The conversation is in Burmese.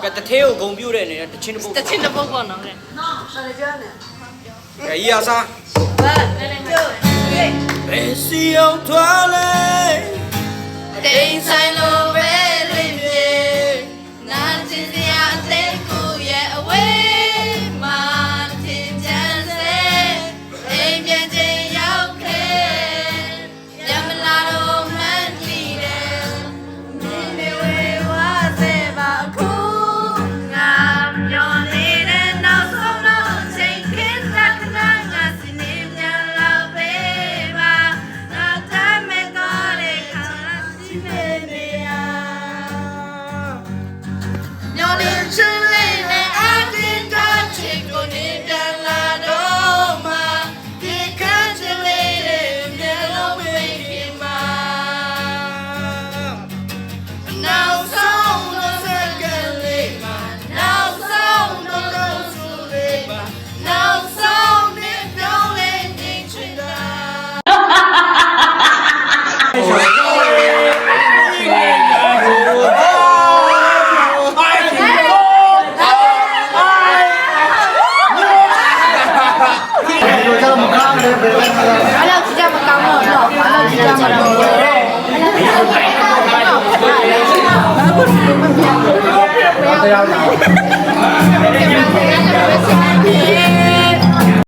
ကတထဲကိုဂုံပြို့တဲ့အနေနဲ့တချင်းတစ်ပုတ် တချင်းတစ်ပုတ်ပေါ့နော်ကဲ ရီယာစား ဘယ်စီအောင်ထွားလဲ တိမ်ဆိုင်လိုပဲလင်းပြေနာကျင်စရာအသေးကိုရဲ့အဝေးမှာထင်ချမ်းစေအိမ်ပြန်ချင်းရောက်ခဲ့ရမလာတော့မှန်းကြည့်တယ်မြင်နေဝေဝါစေပါခုငါမျောနေတဲ့နောက်ဆုံးတော့ချိန်ခင်းသခဏငါစီနေမြန်လာပေးပါငါတမ်းမဲ့တော့တဲ့ခါစီနေနေရမျောနေချင်လေးနဲ့အတင်းတော့ချစ်ကိုနေပြန်လာတော့မှဒီခန်းချင်လေးတဲ့မျက်လုံးမိတ်ခင်မှာနောက်ဆုံးတော့စကလေးမှာနောက်ဆုံးတော့ဆူလေးမှာနောက်ဆုံးနဲ့ပြောင်းလဲနေချင်တာ အဲ့လောက်ကြည့်ကြမကောင်းတော့တော့အဲ့လောက်ကြည့်ကြမတော့ဘူးအဲ့လောက်ကြည့်ကြမတော့ဘာလို့မပြောင်းလဲဘယ်ရောက်လဲ